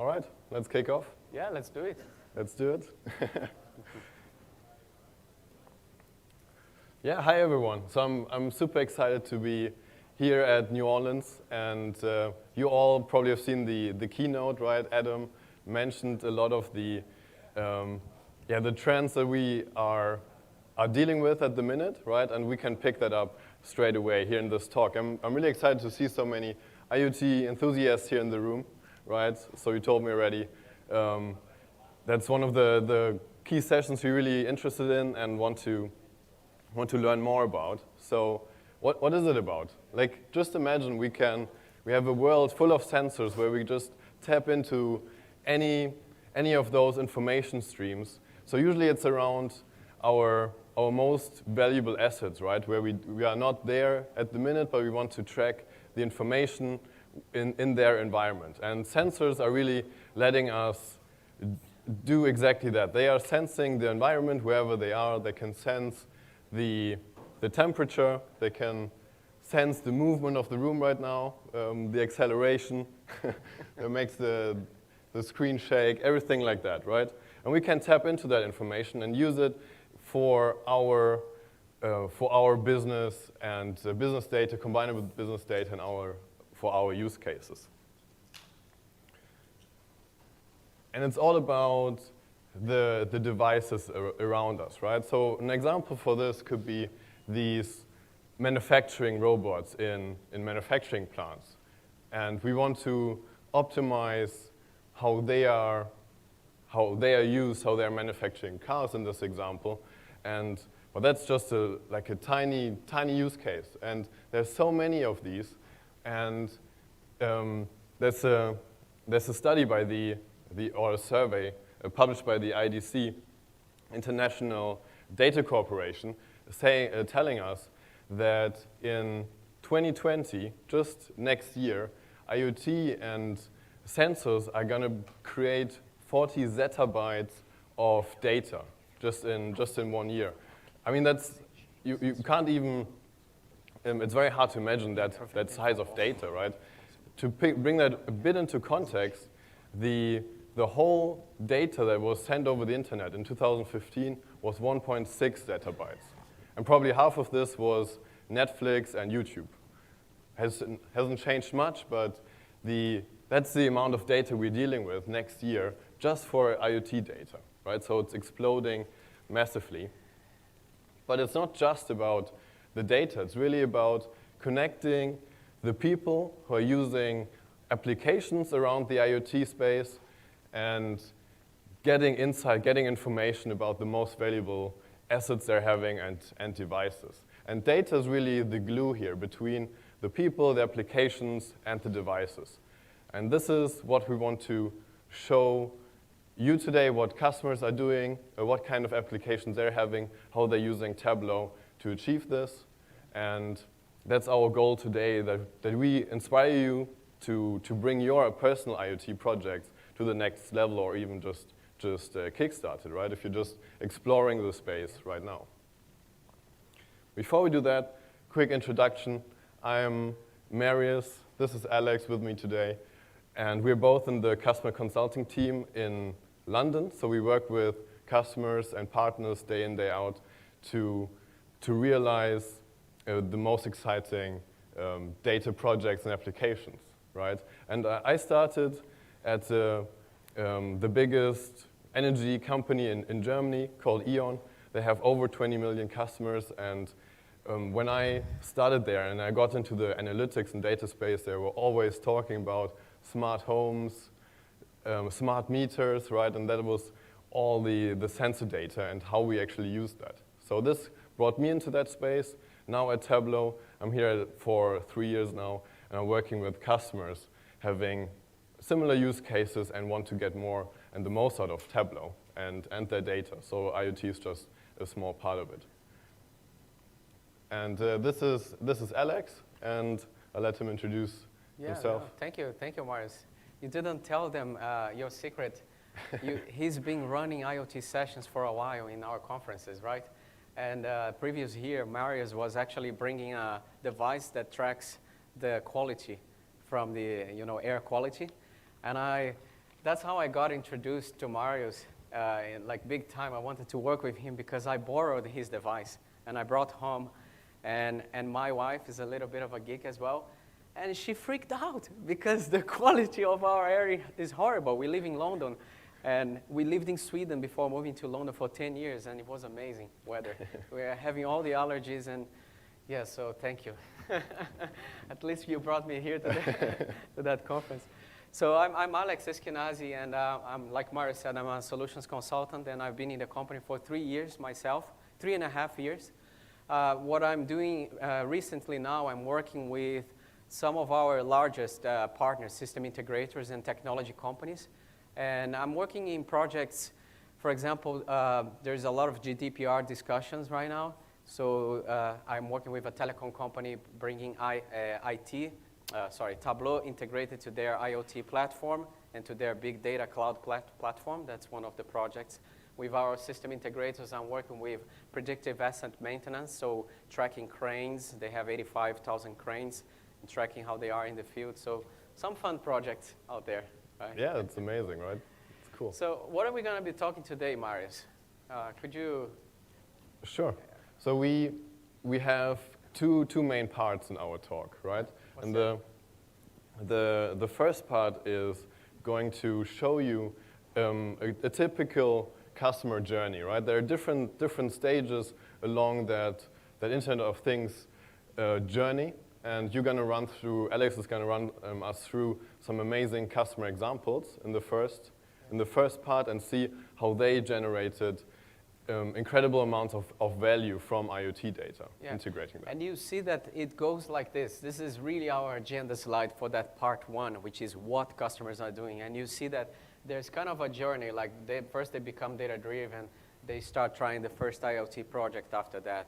All right, let's kick off. Yeah, let's do it. Let's do it. Yeah, hi everyone. So I'm super excited to be here at New Orleans, and you all probably have seen the keynote, right? Adam mentioned a lot of the trends that we are dealing with at the minute, right? And we can pick that up straight away here in this talk. I'm really excited to see so many IoT enthusiasts here in the room, right? So you told me already. That's one of the key sessions we're really interested in and want to learn more about. So what is it about? Like, just imagine we have a world full of sensors where we just tap into any of those information streams. So usually it's around our most valuable assets, right? Where we are not there at the minute, but we want to track the information in their environment. And sensors are really letting us do exactly that. They are sensing the environment wherever they are. They can sense the temperature. They can sense the movement of the room right now, the acceleration. It makes the screen shake, everything like that, right? And we can tap into that information and use it for our business and business data, combine it with business data and for our use cases. And it's all about the devices around us, right? So an example for this could be these manufacturing robots in manufacturing plants. And we want to optimize how they are used, how they are manufacturing cars in this example. But that's just a tiny use case. And there's so many of these. And there's a study by or a survey published by the IDC, International Data Corporation, telling us that in 2020, just next year, IoT and sensors are going to create 40 zettabytes of data just in 1 year. I mean, you can't even. It's very hard to imagine that size of data, right? To bring that a bit into context, the whole data that was sent over the internet in 2015 was 1.6 zettabytes. And probably half of this was Netflix and YouTube. Hasn't changed much, but that's the amount of data we're dealing with next year just for IoT data, right? So it's exploding massively. But it's not just about the data. It's really about connecting the people who are using applications around the IoT space and getting insight, getting information about the most valuable assets they're having and devices. And data is really the glue here between the people, the applications, and the devices. And this is what we want to show you today, what customers are doing, what kind of applications they're having, how they're using Tableau to achieve this. And that's our goal today, that we inspire you to bring your personal IoT projects to the next level, or even just kickstart it, right? If you're just exploring the space right now. Before we do that, quick introduction. I'm Marius. This is Alex with me today. And we're both in the customer consulting team in London. So we work with customers and partners day in, day out to realize the most exciting data projects and applications, right? And I started at the biggest energy company in Germany called E.ON. They have over 20 million customers. And when I started there and I got into the analytics and data space, they were always talking about smart homes, smart meters, right? And that was all the sensor data and how we actually use that. So this brought me into that space. Now at Tableau, I'm here for 3 years now, and I'm working with customers having similar use cases and want to get more and the most out of Tableau and their data. So IoT is just a small part of it. And this is Alex, and I'll let him introduce himself. No, thank you, Marius. You didn't tell them your secret. He's been running IoT sessions for a while in our conferences, right? And previous year, Marius was actually bringing a device that tracks the quality from the air quality. And I That's how I got introduced to Marius, like big time. I wanted to work with him because I borrowed his device and I brought home, and my wife is a little bit of a geek as well, and she freaked out because the quality of our area is horrible. We live in London, and we lived in Sweden before moving to London for 10 years, and it was amazing weather. We are having all the allergies, and yeah, so thank you. At least you brought me here to that conference. So I'm Alex Eskenazi, and I'm, like Mario said, I'm a solutions consultant, and I've been in the company for 3 years myself, 3.5 years. What I'm doing recently now, I'm working with some of our largest partners, system integrators and technology companies. And I'm working in projects, for example, there's a lot of GDPR discussions right now. So I'm working with a telecom company bringing Tableau integrated to their IoT platform and to their big data cloud platform. That's one of the projects. With our system integrators, I'm working with predictive asset maintenance, so tracking cranes. They have 85,000 cranes, and tracking how they are in the field. So some fun projects out there. Right? Yeah, it's amazing, right? It's cool. So what are we going to be talking today, Marius? Could you? Sure. So we have two main parts in our talk, right? What's and that? the first part is going to show you a typical customer journey, right? There are different stages along that Internet of Things journey, and you're going to run through. Alex is going to run us through some amazing customer examples in the first part and see how they generated incredible amounts of value from IoT data, integrating that. And you see that it goes like this. This is really our agenda slide for that part one, which is what customers are doing. And you see that there's kind of a journey, like first they become data-driven, they start trying the first IoT project after that.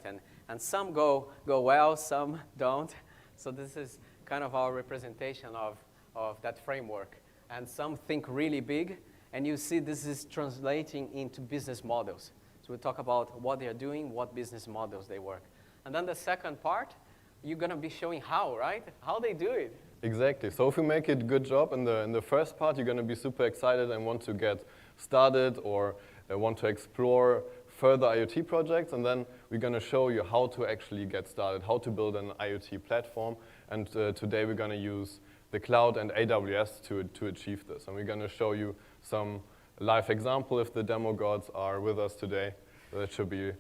And some go well, some don't. So this is kind of our representation of that framework. And some think really big, and you see this is translating into business models. So we talk about what they're doing, what business models they work. And then the second part, you're going to be showing how, right? How they do it. Exactly. So if you make a good job in the first part, you're going to be super excited and want to get started or want to explore further IoT projects. And then we're going to show you how to actually get started, how to build an IoT platform. And today we're going to use the cloud and AWS to achieve this. And we're going to show you some live example if the demo gods are with us today. That should be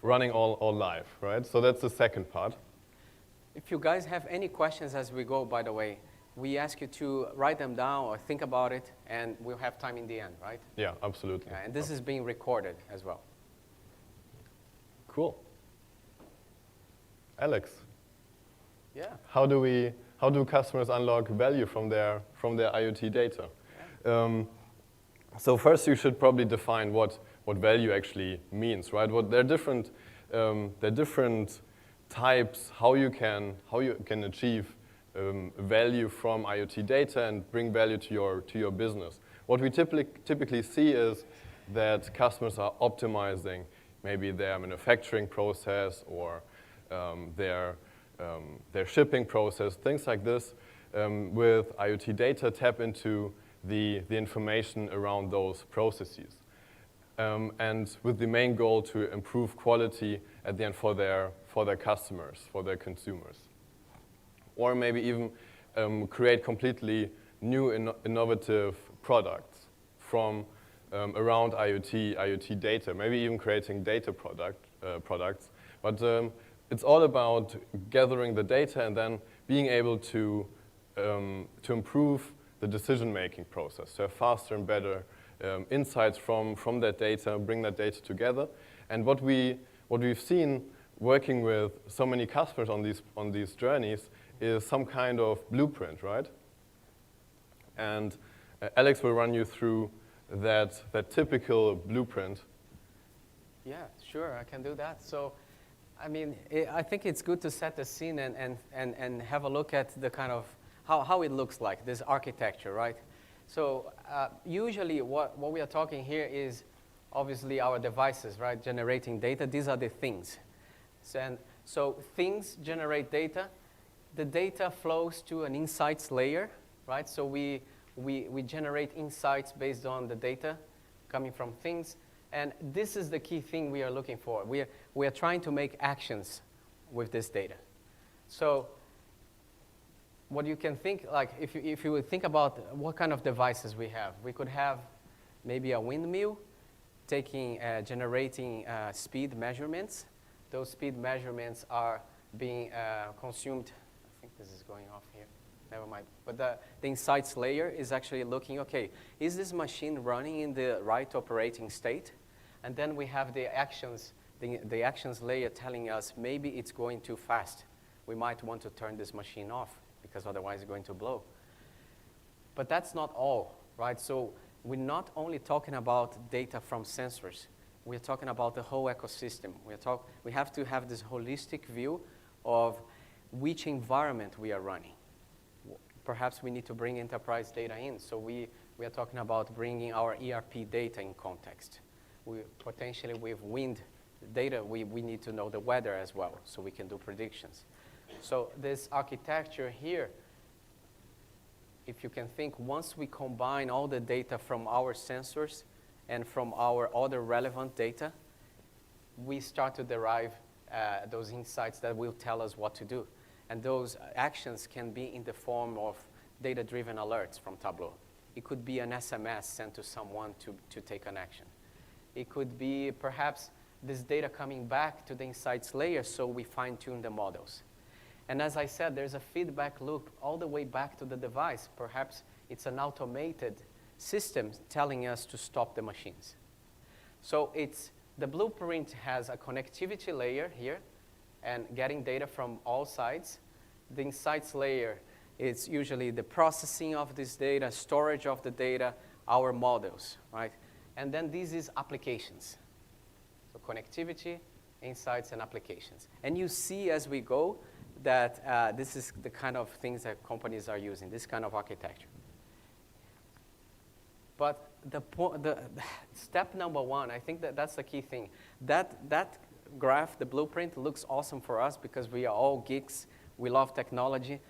running all live, right? So that's the second part. If you guys have any questions as we go, by the way, we ask you to write them down or think about it, and we'll have time in the end, right? Yeah, absolutely. Yeah, and this is being recorded as well. Cool. Alex. Yeah. How do customers unlock value from their IoT data? Yeah. So first, you should probably define what value actually means, right? There are different types how you can achieve value from IoT data and bring value to your business. What we typically see is that customers are optimizing maybe their manufacturing process or their shipping process, things like this. With IoT data, tap into the information around those processes. And with the main goal to improve quality at the end for their customers, for their consumers. Or maybe even create completely new innovative products from around IoT data, maybe even creating data products. But it's all about gathering the data and then being able to improve the decision-making process, to have faster and better insights from that data, bring that data together. And what we've seen working with so many customers on these journeys is some kind of blueprint, right? And Alex will run you through that typical blueprint. Yeah, sure, I can do that. So, I mean, I think it's good to set the scene and have a look at the kind of how it looks like, this architecture, right? So usually what we are talking here is obviously our devices, right, generating data. These are the things. So things generate data. The data flows to an insights layer, right? So we We generate insights based on the data coming from things. And this is the key thing we are looking for. We are trying to make actions with this data. So what you can think, like if you would think about what kind of devices we have, we could have maybe a windmill generating speed measurements. Those speed measurements are being consumed. I think this is going off here. Never mind. But the insights layer is actually looking, okay, is this machine running in the right operating state? And then we have the actions, the actions layer telling us maybe it's going too fast. We might want to turn this machine off because otherwise it's going to blow. But that's not all, right? So we're not only talking about data from sensors. We're talking about the whole ecosystem. We have to have this holistic view of which environment we are running. Perhaps we need to bring enterprise data in. So we are talking about bringing our ERP data in context. Potentially with wind data, we need to know the weather as well, so we can do predictions. So this architecture here, if you can think, once we combine all the data from our sensors and from our other relevant data, we start to derive those insights that will tell us what to do. And those actions can be in the form of data-driven alerts from Tableau. It could be an SMS sent to someone to take an action. It could be perhaps this data coming back to the insights layer so we fine-tune the models. And as I said, there's a feedback loop all the way back to the device. Perhaps it's an automated system telling us to stop the machines. So the blueprint has a connectivity layer here and getting data from all sides. The insights layer is usually the processing of this data, storage of the data, our models, right? And then this is applications. So connectivity, insights, and applications. And you see as we go that this is the kind of things that companies are using, this kind of architecture. But the step number one, I think that's the key thing. That graph, the blueprint, looks awesome for us because we are all geeks. We love technology.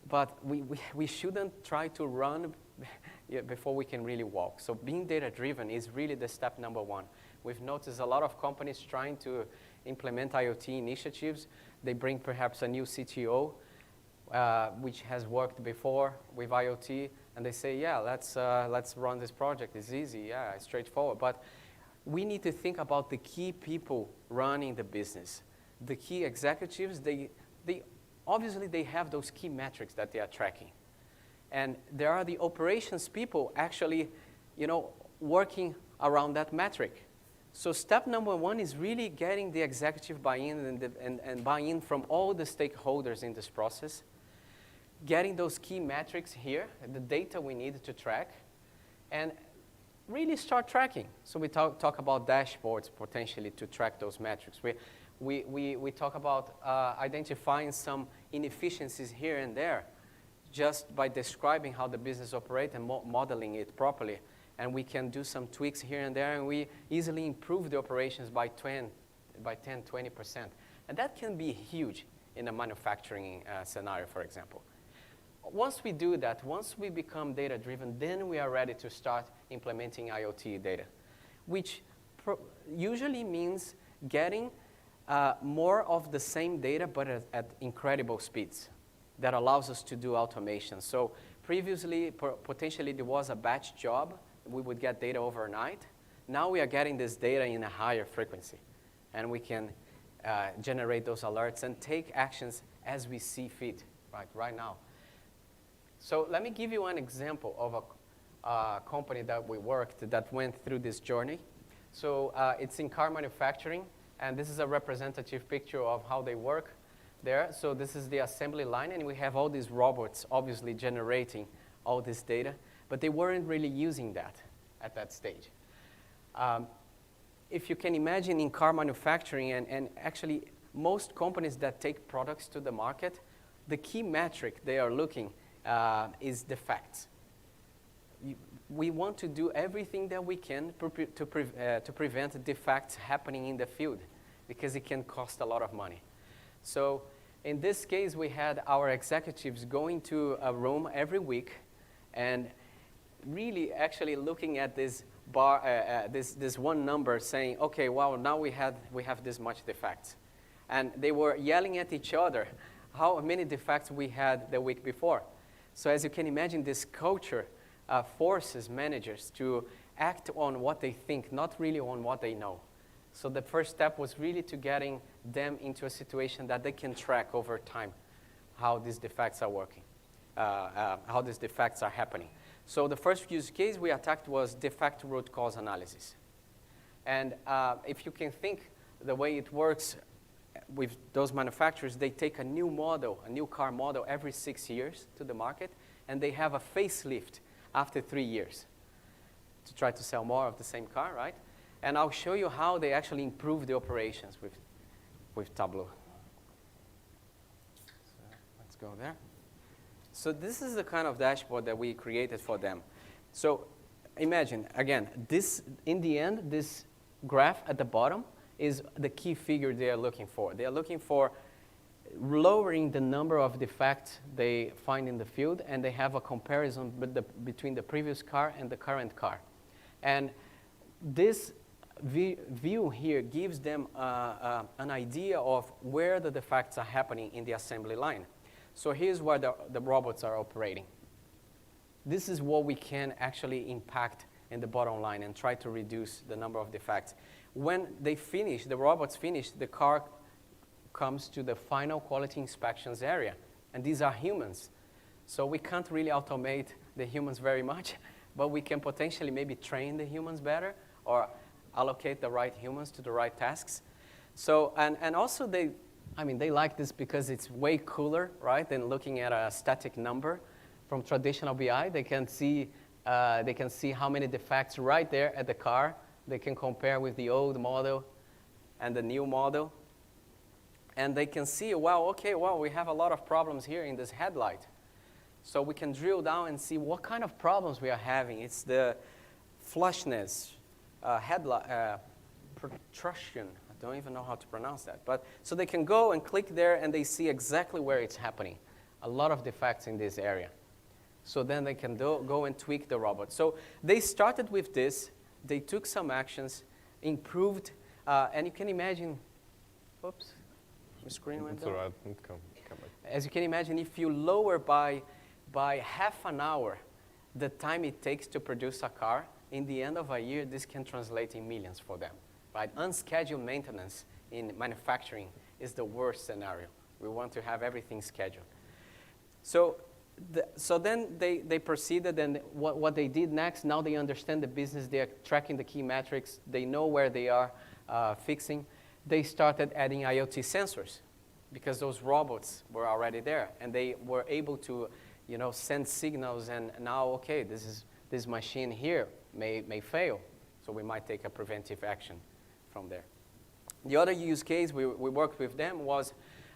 But we shouldn't try to run before we can really walk. So being data-driven is really the step number one. We've noticed a lot of companies trying to implement IoT initiatives. They bring perhaps a new CTO, which has worked before with IoT, and they say, yeah, let's run this project. It's easy, yeah, it's straightforward. But we need to think about the key people running the business. The key executives, obviously they have those key metrics that they are tracking. And there are the operations people actually, working around that metric. So step number one is really getting the executive buy-in and buy-in from all the stakeholders in this process, getting those key metrics here, the data we need to track, and really start tracking. So we talk about dashboards potentially to track those metrics. We talk about identifying some inefficiencies here and there just by describing how the business operates and modeling it properly. And we can do some tweaks here and there, and we easily improve the operations by 10, 20%. And that can be huge in a manufacturing scenario, for example. Once we do that, once we become data-driven, then we are ready to start implementing IoT data, which usually means getting more of the same data, but at incredible speeds. That allows us to do automation. So previously, potentially there was a batch job. We would get data overnight. Now we are getting this data in a higher frequency. And we can generate those alerts and take actions as we see fit right now. So let me give you an example of a company that we worked that went through this journey. So it's in car manufacturing. And this is a representative picture of how they work there. So this is the assembly line, and we have all these robots obviously generating all this data, but they weren't really using that at that stage. If you can imagine in car manufacturing, and actually most companies that take products to the market, the key metric they are looking is defects. We want to do everything that we can to prevent defects happening in the field, because it can cost a lot of money. So in this case, we had our executives going to a room every week and really actually looking at this bar, this one number saying, okay, well, now we have this much defects. And they were yelling at each other how many defects we had the week before. So as you can imagine, this culture forces managers to act on what they think, not really on what they know. So the first step was really to getting them into a situation that they can track over time how these defects are working, how these defects are happening. So the first use case we attacked was defect root cause analysis. And if you can think the way it works with those manufacturers, they take a new model, a new car model every 6 years to the market, and they have a facelift after 3 years to try to sell more of the same car, right? And I'll show you how they actually improve the operations with Tableau. So let's go there. So this is the kind of dashboard that we created for them. So imagine, again, this, in the end, this graph at the bottom is the key figure they are looking for. They are looking for lowering the number of defects they find in the field, and they have a comparison between the previous car and the current car. And this view here gives them an idea of where the defects are happening in the assembly line. So here's where the robots are operating. This is what we can actually impact in the bottom line and try to reduce the number of defects. When they finish, the robots finish, the car comes to the final quality inspections area. And these are humans. So we can't really automate the humans very much, but we can potentially maybe train the humans better or allocate the right humans to the right tasks. So, and also they like this because it's way cooler, right, than looking at a static number from traditional BI. They can see how many defects right there at the car. They can compare with the old model and the new model. And they can see, well, okay, well, we have a lot of problems here in this headlight. So we can drill down and see what kind of problems we are having. It's the flushness, headlight, protrusion. I don't even know how to pronounce that. But so they can go and click there, and they see exactly where it's happening. A lot of defects in this area. So then they can go and tweak the robot. So they started with this. They took some actions, improved, and you can imagine, oops, the screen went down. It's all right. Come back. As you can imagine, if you lower by half an hour the time it takes to produce a car, in the end of a year, this can translate in millions for them. Right? Unscheduled maintenance in manufacturing is the worst scenario. We want to have everything scheduled. So then they proceeded, and what they did next, now they understand the business, they are tracking the key metrics, they know where they are fixing. They started adding IoT sensors because those robots were already there, and they were able to send signals, and now, okay, this machine here may fail, so we might take a preventive action from there. The other use case we worked with them was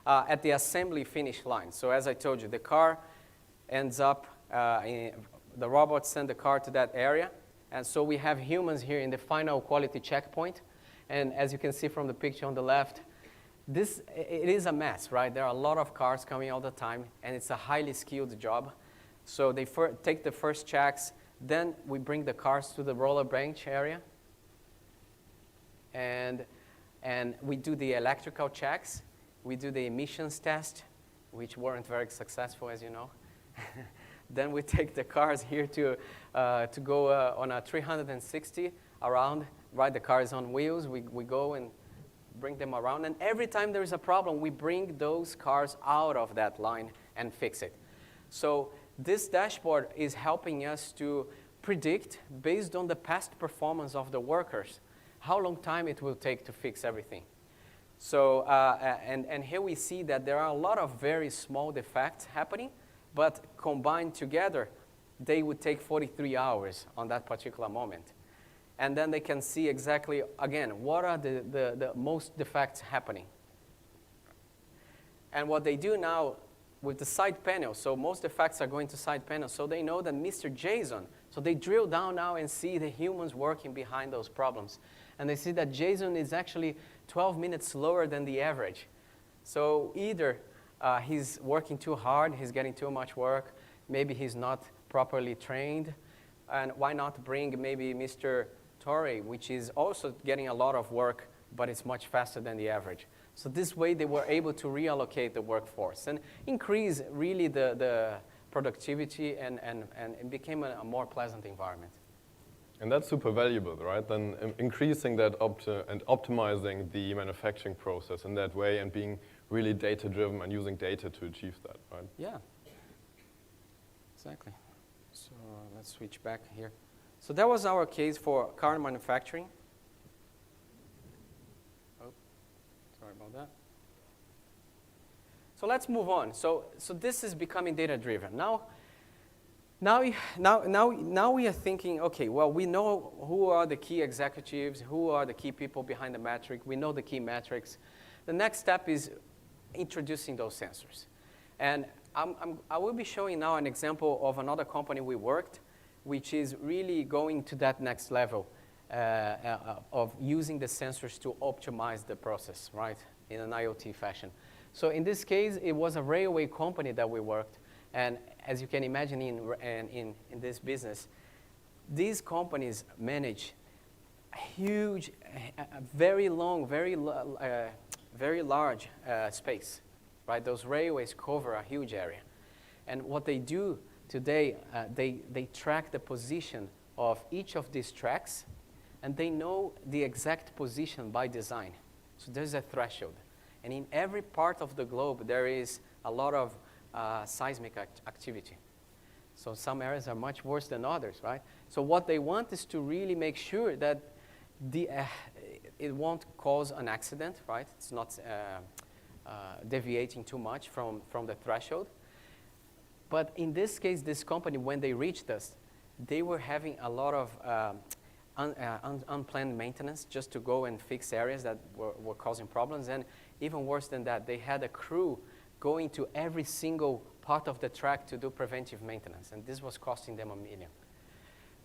at the assembly finish line. So as I told you, the car ends up, the robots send the car to that area, and so we have humans here in the final quality checkpoint. And as you can see from the picture on the left, it is a mess, right? There are a lot of cars coming all the time, and it's a highly skilled job. So they take the first checks, then we bring the cars to the roller bench area, and we do the electrical checks. We do the emissions test, which weren't very successful, as you know. Then we take the cars here to go on a 360 around. Right, the car is on wheels. We go and bring them around. And every time there is a problem, we bring those cars out of that line and fix it. So this dashboard is helping us to predict, based on the past performance of the workers, how long time it will take to fix everything. So, and here we see that there are a lot of very small defects happening, but combined together, they would take 43 hours on that particular moment. And then they can see exactly, again, what are the most defects happening. And what they do now with the side panel, so most defects are going to side panel, so they know that Mr. Jason, so they drill down now and see the humans working behind those problems. And they see that Jason is actually 12 minutes slower than the average. So either he's working too hard, he's getting too much work, maybe he's not properly trained, and why not bring maybe Mr. Torre, which is also getting a lot of work, but it's much faster than the average. So this way they were able to reallocate the workforce and increase really the productivity, and it became a more pleasant environment. And that's super valuable, right? Then increasing that and optimizing the manufacturing process in that way and being really data-driven and using data to achieve that, right? Yeah, exactly. So let's switch back here. So that was our case for car manufacturing. Oh, sorry about that. So let's move on. So this is becoming data-driven. Now we are thinking, okay, well, we know who are the key executives, who are the key people behind the metric. We know the key metrics. The next step is introducing those sensors. And I will be showing now an example of another company we worked, which is really going to that next level of using the sensors to optimize the process, right, in an IoT fashion. So in this case, it was a railway company that we worked. And as you can imagine in this business, these companies manage huge, very long, very large space, right? Those railways cover a huge area. And what they do today, they track the position of each of these tracks, and they know the exact position by design. So there's a threshold. And in every part of the globe, there is a lot of seismic activity. So some areas are much worse than others, right? So what they want is to really make sure that it won't cause an accident, right? It's not deviating too much from the threshold. But in this case, this company, when they reached us, they were having a lot of unplanned maintenance just to go and fix areas that were causing problems. And even worse than that, they had a crew going to every single part of the track to do preventive maintenance. And this was costing them $1 million.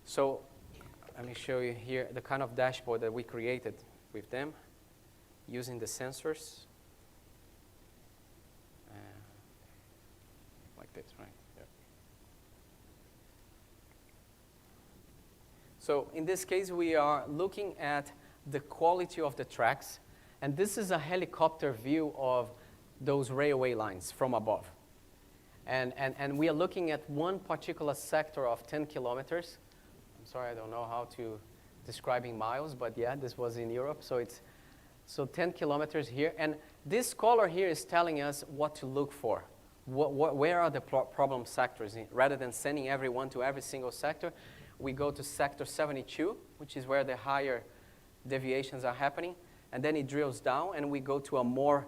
So let me show you here the kind of dashboard that we created with them using the sensors. Like this, right? Yeah. So in this case, we are looking at the quality of the tracks. And this is a helicopter view of those railway lines from above. And we are looking at one particular sector of 10 kilometers. I'm sorry, I don't know how to describe in miles, but yeah, this was in Europe. So 10 kilometers here. And this color here is telling us what to look for. Where are the problem sectors? Rather than sending everyone to every single sector, we go to sector 72, which is where the higher deviations are happening. And then it drills down, and we go to a more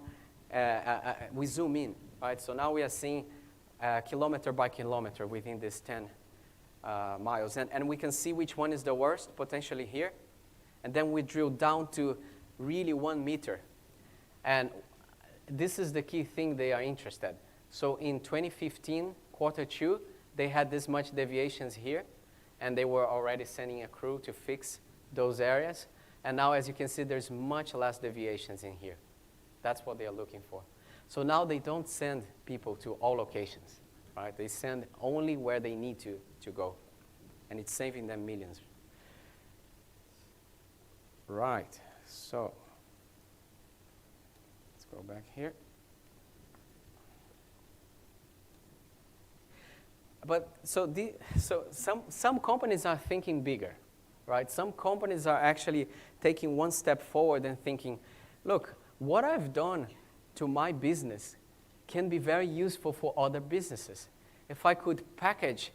we zoom in, right? So now we are seeing kilometer by kilometer within this 10 miles. And we can see which one is the worst, potentially here. And then we drill down to really 1 meter. And this is the key thing they are interested. So in 2015, Q2, they had this much deviations here. And they were already sending a crew to fix those areas. And now, as you can see, there's much less deviations in here. That's what they are looking for. So now they don't send people to all locations, right? They send only where they need to go. And it's saving them millions. Right, so let's go back here. But so some companies are thinking bigger, right? Some companies are actually taking one step forward and thinking, look, what I've done to my business can be very useful for other businesses. If I could package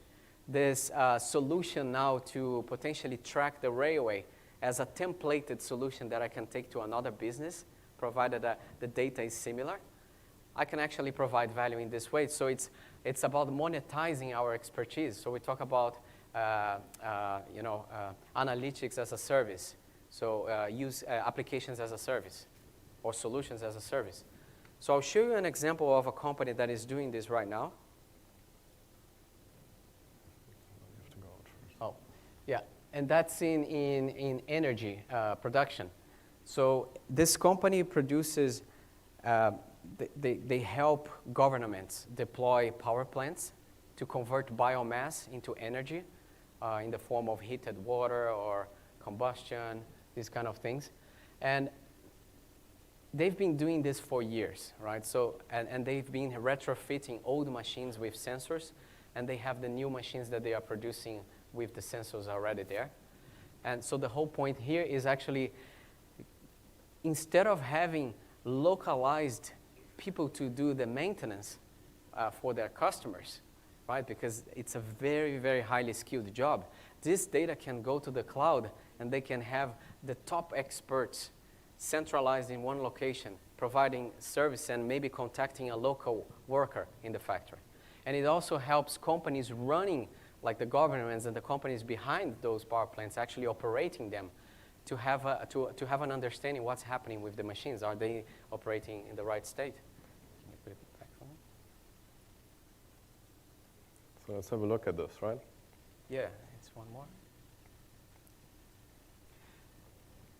this solution now to potentially track the railway as a templated solution that I can take to another business, provided that the data is similar, I can actually provide value in this way. So it's about monetizing our expertise. So we talk about analytics as a service. So use applications as a service, or solutions as a service. So I'll show you an example of a company that is doing this right now. Oh, yeah, and that's in energy production. So this company produces, they help governments deploy power plants to convert biomass into energy. in the form of heated water or combustion, these kind of things. And they've been doing this for years, right? So, and they've been retrofitting old machines with sensors, and they have the new machines that they are producing with the sensors already there. And so the whole point here is actually, instead of having localized people to do the maintenance for their customers, right? Because it's a very, very highly skilled job. This data can go to the cloud, and they can have the top experts centralized in one location, providing service and maybe contacting a local worker in the factory. And it also helps companies running, like the governments and the companies behind those power plants actually operating them, to have an understanding what's happening with the machines. Are they operating in the right state? Can you put it back for me? So let's have a look at this, right? Yeah, it's one more.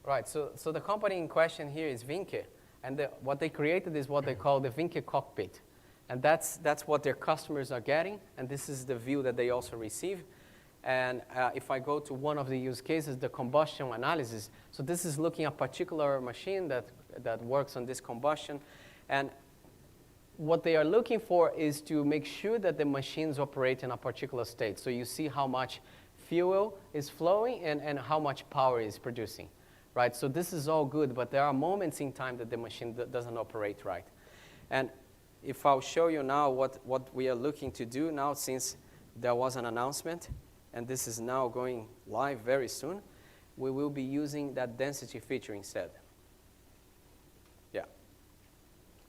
Right, so the company in question here is Vinke, and what they created is what they call the Vinke cockpit. And that's what their customers are getting, and this is the view that they also receive. And if I go to one of the use cases, the combustion analysis, so this is looking at a particular machine that works on this combustion, and what they are looking for is to make sure that the machines operate in a particular state. So you see how much fuel is flowing and how much power is producing. Right, so this is all good, but there are moments in time that the machine doesn't operate right. And if I'll show you now what we are looking to do now, since there was an announcement, and this is now going live very soon, we will be using that density feature instead. Yeah.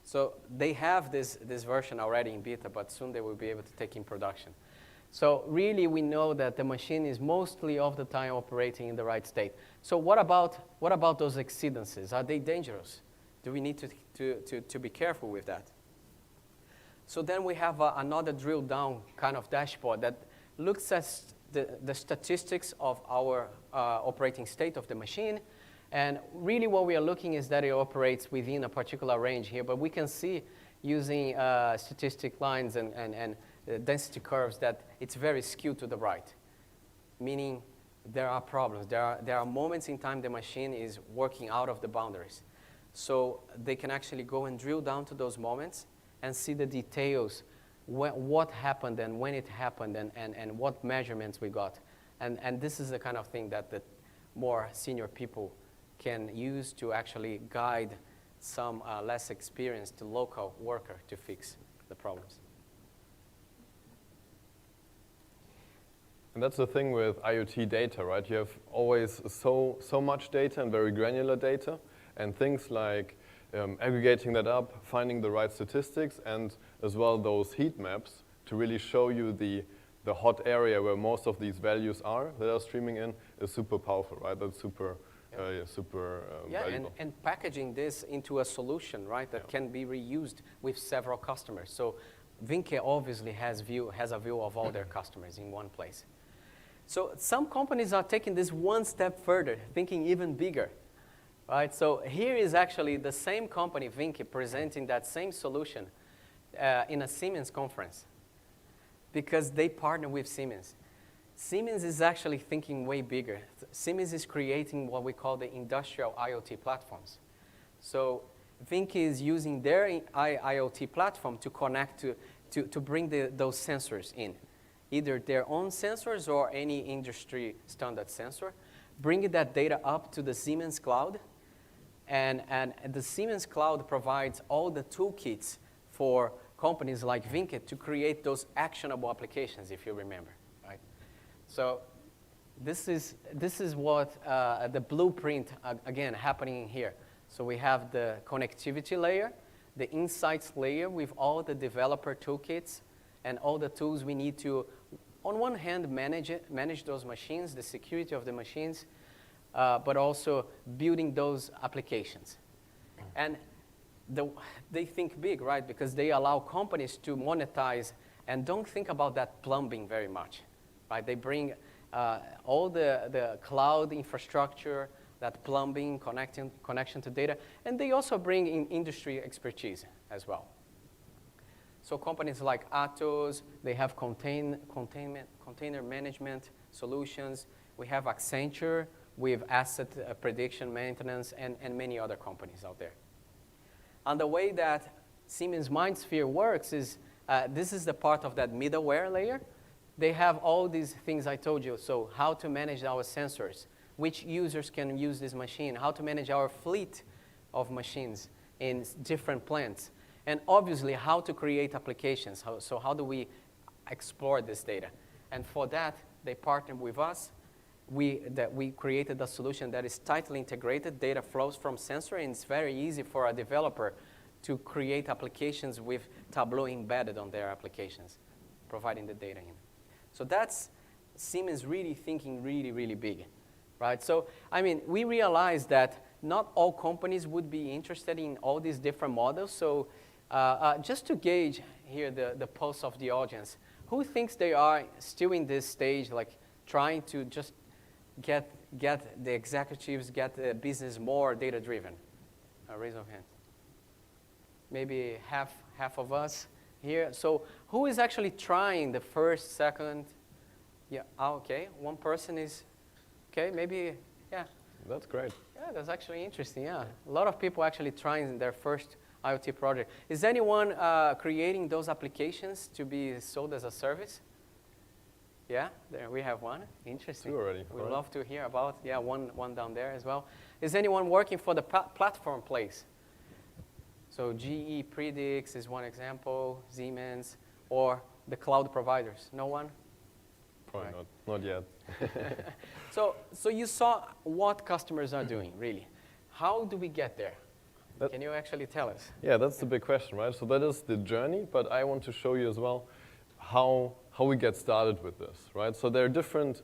So they have this version already in beta, but soon they will be able to take in production. So really, we know that the machine is mostly of the time operating in the right state. So what about those exceedances? Are they dangerous? Do we need to be careful with that? So then we have another drill down kind of dashboard that looks at the statistics of our operating state of the machine. And really what we are looking is that it operates within a particular range here. But we can see using statistic lines and density curves that it's very skewed to the right, meaning there are problems. There are moments in time the machine is working out of the boundaries. So they can actually go and drill down to those moments and see the details, what happened and when it happened and what measurements we got. And this is the kind of thing that the more senior people can use to actually guide some less experienced local worker to fix the problems. And that's the thing with IoT data, right? You have always so much data and very granular data, and things like aggregating that up, finding the right statistics, and as well those heat maps to really show you the hot area where most of these values are that are streaming in is super powerful, right? That's super valuable. And packaging this into a solution, right, that can be reused with several customers. So Vinke obviously has a view of all their customers in one place. So some companies are taking this one step further, thinking even bigger, right? So here is actually the same company, Vinke, presenting that same solution in a Siemens conference because they partner with Siemens. Siemens is actually thinking way bigger. Siemens is creating what we call the industrial IoT platforms. So Vinke is using their IoT platform to connect to bring those sensors in, either their own sensors or any industry standard sensor, bringing that data up to the Siemens cloud. And the Siemens cloud provides all the toolkits for companies like Vinke to create those actionable applications, if you remember, right? So this is what the blueprint, again, happening here. So we have the connectivity layer, the insights layer with all the developer toolkits and all the tools we need to, on one hand, manage those machines, the security of the machines, but also building those applications. And they think big, right? Because they allow companies to monetize and don't think about that plumbing very much, right? They bring all the cloud infrastructure, that plumbing, connection to data, and they also bring in industry expertise as well. So companies like Atos, they have container management solutions. We have Accenture with asset prediction, maintenance, and many other companies out there. And the way that Siemens MindSphere works is, this is the part of that middleware layer. They have all these things I told you. So how to manage our sensors, which users can use this machine, how to manage our fleet of machines in different plants, and obviously how to create applications. So how do we explore this data? And for that, they partnered with us. We created a solution that is tightly integrated. Data flows from sensor, and it's very easy for a developer to create applications with Tableau embedded on their applications, providing the data in. So that's Siemens really thinking really, really big, right? So, I mean, we realized that not all companies would be interested in all these different models. So just to gauge here the pulse of the audience, who thinks they are still in this stage, like trying to just get the executives, get the business more data-driven? Raise your hand. Maybe half of us here. So who is actually trying the first, second? Yeah, okay, one person is, okay, maybe, yeah. That's great. Yeah, that's actually interesting, yeah. A lot of people actually trying their first IoT project. Is anyone creating those applications to be sold as a service? Yeah, there we have one. Interesting. Two already. We'd love to hear about, yeah, one down there as well. Is anyone working for the platform place? So GE Predix is one example, Siemens, or the cloud providers. No one? Probably not yet. So you saw what customers are doing, really. How do we get there? Can you actually tell us? Yeah, that's the big question, right? So that is the journey, but I want to show you as well how we get started with this, right? So there are different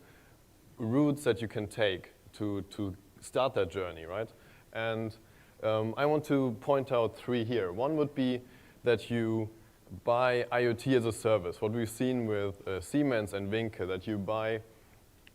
routes that you can take to start that journey, right? And I want to point out three here. One would be that you buy IoT as a service, what we've seen with Siemens and Winke, that you buy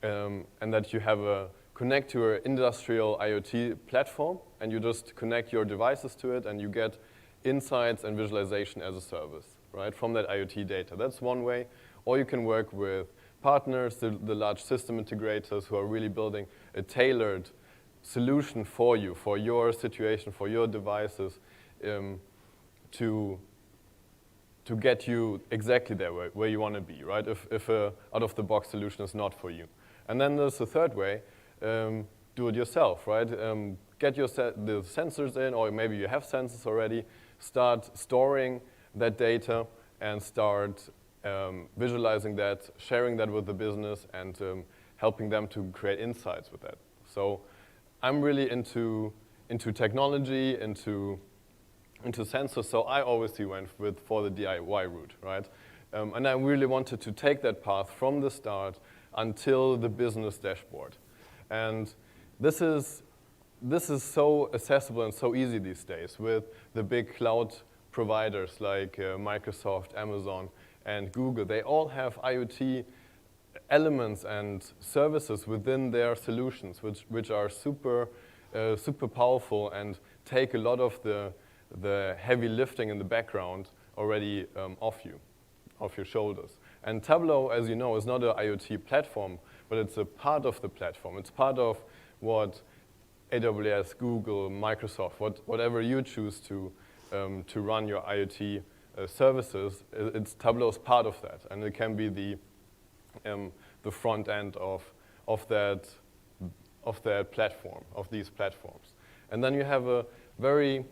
and that you have a connect to an industrial IoT platform, and you just connect your devices to it, and you get insights and visualization as a service, right, from that IoT data. That's one way. Or you can work with partners, the large system integrators who are really building a tailored solution for you, for your situation, for your devices, to get you exactly there where you want to be, right? If a out-of-the-box solution is not for you. And then there's the third way, do it yourself, right? Get the sensors in, or maybe you have sensors already, start storing that data and start visualizing that, sharing that with the business, and helping them to create insights with that. So I'm really into technology, into sensors, so I obviously went for the DIY route, right? And I really wanted to take that path from the start until the business dashboard. And this is so accessible and so easy these days with the big cloud providers like Microsoft, Amazon, and Google. They all have IoT elements and services within their solutions, which are super powerful and take a lot of the heavy lifting in the background already off your shoulders. And Tableau, as you know, is not an IoT platform, but it's a part of the platform. It's part of what AWS, Google, Microsoft, whatever you choose to run your IoT services, Tableau's part of that, and it can be the front end of that platform, of these platforms. And then you have a very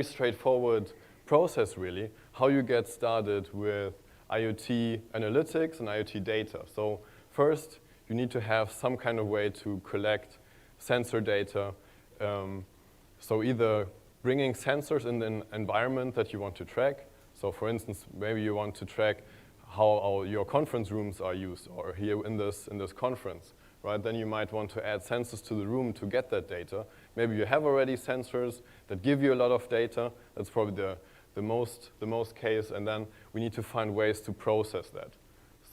straightforward process, really, how you get started with IoT analytics and IoT data. So first, you need to have some kind of way to collect sensor data. So either bringing sensors in an environment that you want to track. So for instance, maybe you want to track how your conference rooms are used, or here in this conference, right? Then you might want to add sensors to the room to get that data. Maybe you have already sensors that give you a lot of data. That's probably the most case, and then we need to find ways to process that.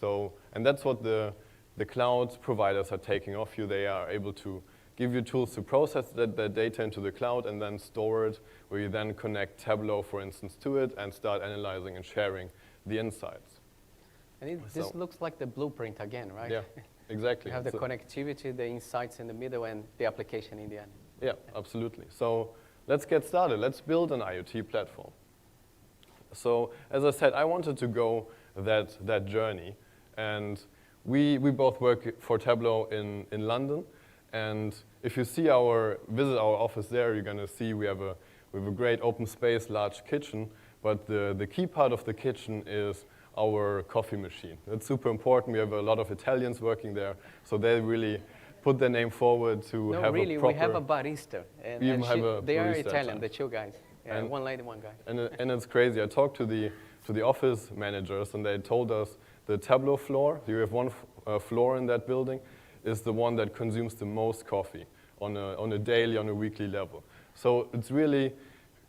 So, and that's what the cloud providers are taking off you. They are able to give you tools to process that data into the cloud and then store it, where you then connect Tableau, for instance, to it and start analyzing and sharing the insights. And this looks like the blueprint again, right? Yeah, exactly. You have the connectivity, the insights in the middle, and the application in the end. Yeah, absolutely. So let's get started. Let's build an IoT platform. So as I said, I wanted to go that journey. And we both work for Tableau in London. And if you visit our office there, you're going to see we have a great open space, large kitchen. But the key part of the kitchen is our coffee machine. That's super important. We have a lot of Italians working there, so they really put their name forward to have really, a proper... we have a barista. And they are Italian, the two guys. Yeah, and one lady, one guy. And it's crazy. I talked to the office managers, and they told us the Tableau floor, you have one floor in that building, is the one that consumes the most coffee on a daily, on a weekly level. So it's really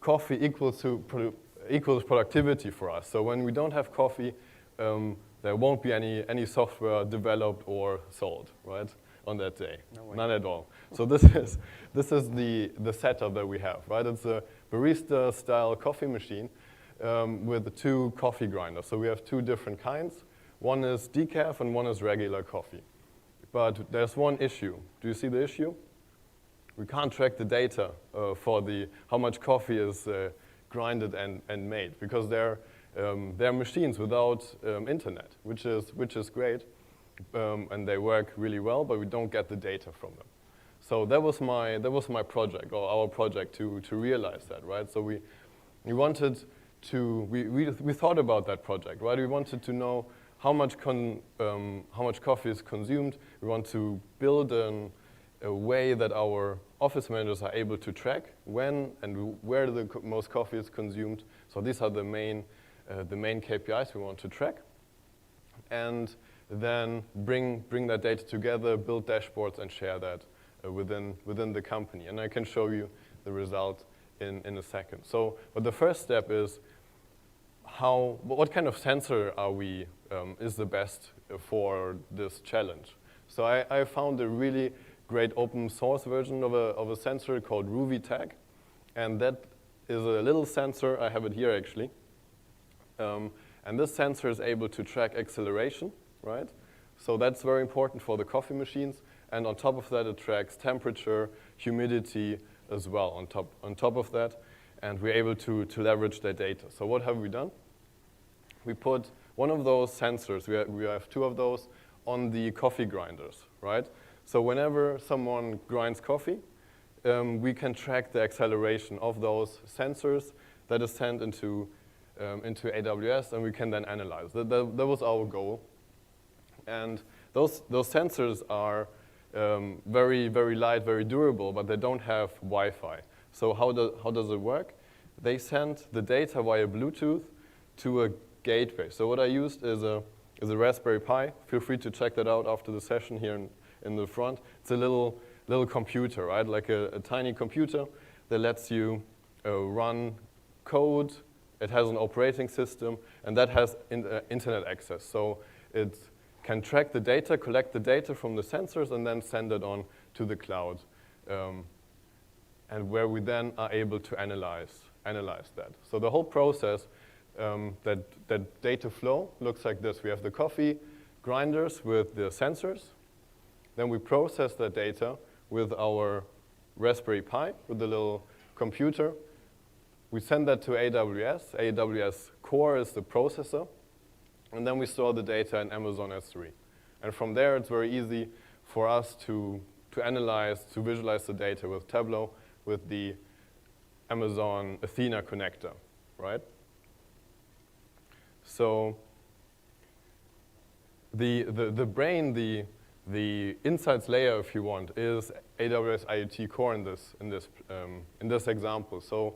coffee equals productivity for us. So when we don't have coffee, there won't be any software developed or sold, right, on that day. No way. None at all. So this is the setup that we have, right? It's a barista-style coffee machine with 2 coffee grinders. So we have 2 different kinds. One is decaf and one is regular coffee. But there's one issue. Do you see the issue? We can't track the data for how much coffee is grinded and made, because they're machines without internet, which is great, and they work really well, but we don't get the data from them. So that was my project, or our project, to realize that, right? So we wanted to we thought about that project, right? We wanted to know how much coffee is consumed. We want to build a way that our office managers are able to track when and where the most coffee is consumed. So these are the main KPIs we want to track, and then bring that data together, build dashboards, and share that within the company. And I can show you the result in a second. So, but the first step is what kind of sensor is the best for this challenge. So I found a really great open source version of a sensor called RuvyTag, and that is a little sensor. I have it here actually, and this sensor is able to track acceleration, right? So that's very important for the coffee machines, and on top of that it tracks temperature, humidity as well on top of that, and we're able to leverage that data. So what have we done? We put one of those sensors, we have 2 of those, on the coffee grinders, right? So whenever someone grinds coffee, we can track the acceleration of those sensors that is sent into AWS, and we can then analyze. That was our goal. And those sensors are very, very light, very durable, but they don't have Wi-Fi. So how does it work? They send the data via Bluetooth to a gateway. So what I used is a Raspberry Pi. Feel free to check that out after the session here in the front. It's a little computer, right? Like a tiny computer that lets you run code. It has an operating system, and that has internet access. So it can track the data, collect the data from the sensors, and then send it on to the cloud, and where we then are able to analyze that. So the whole process, that data flow looks like this. We have the coffee grinders with the sensors. Then we process that data with our Raspberry Pi, with the little computer. We send that to AWS. AWS Core is the processor. And then we store the data in Amazon S3. And from there, it's very easy for us to analyze, to visualize the data with Tableau, with the Amazon Athena connector, right? So the brain, the insights layer, if you want, is AWS IoT Core in this example. So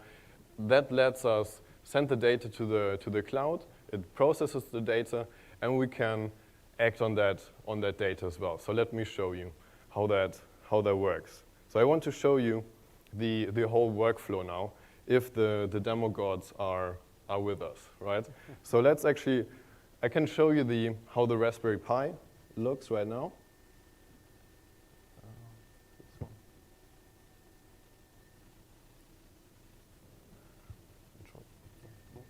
that lets us send the data to the cloud. It processes the data, and we can act on that data as well. So let me show you how that works. So I want to show you the whole workflow now, if the demo gods are with us, right? So let's actually, I can show you how the Raspberry Pi looks right now. This one.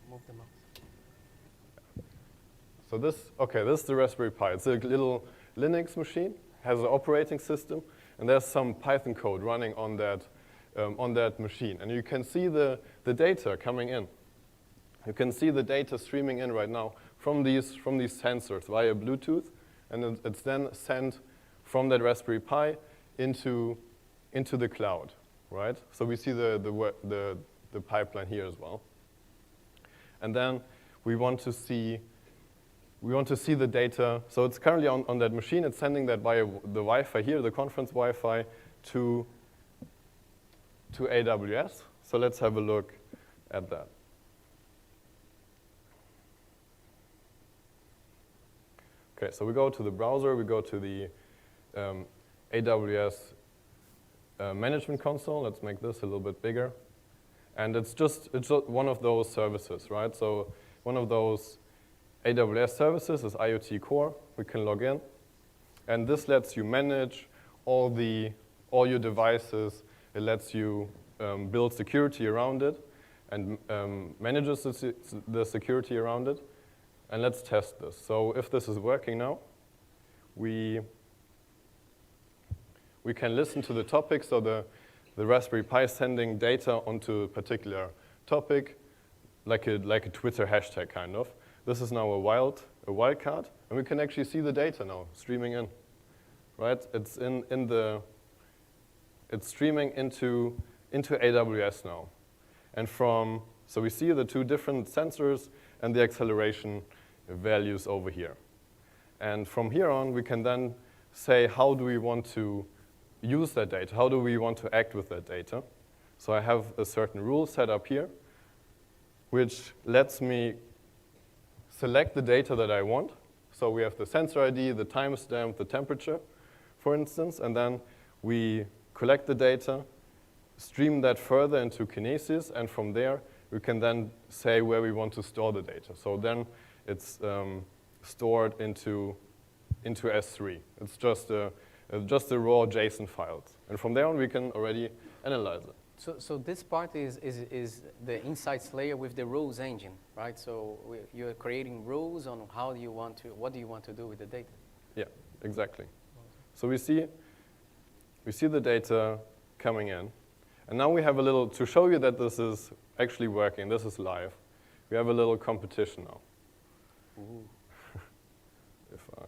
Move the mouse. So this is the Raspberry Pi. It's a little Linux machine, has an operating system, and there's some Python code running on that machine. And you can see the data coming in. You can see the data streaming in right now from these sensors via Bluetooth, and it's then sent from that Raspberry Pi into the cloud, right? So we see the pipeline here as well. And then we want to see the data. So it's currently on that machine. It's sending that via the Wi-Fi here, the conference Wi-Fi, to AWS. So let's have a look at that. Okay, so we go to the browser, we go to the AWS management console. Let's make this a little bit bigger. And it's just one of those services, right? So one of those AWS services is IoT Core. We can log in. And this lets you manage all your devices. It lets you build security around it and manages the security around it. And let's test this. So if this is working now, we can listen to the topic. So the Raspberry Pi is sending data onto a particular topic, like a Twitter hashtag kind of. This is now a wildcard, and we can actually see the data now streaming in, right? It's it's streaming into AWS now, and so we see the two different sensors and the acceleration values over here. And from here on, we can then say, how do we want to use that data? How do we want to act with that data? So I have a certain rule set up here, which lets me select the data that I want. So we have the sensor ID, the timestamp, the temperature, for instance, and then we collect the data, stream that further into Kinesis, and from there, we can then say where we want to store the data. So then it's stored into S3. It's just the raw JSON files. And from there on, we can already analyze it. So this part is the insights layer with the rules engine, right? So you're creating rules on what do you want to do with the data? Yeah, exactly. So we see the data coming in. And now we have a little, to show you that this is actually working, this is live, we have a little competition now. Ooh. If I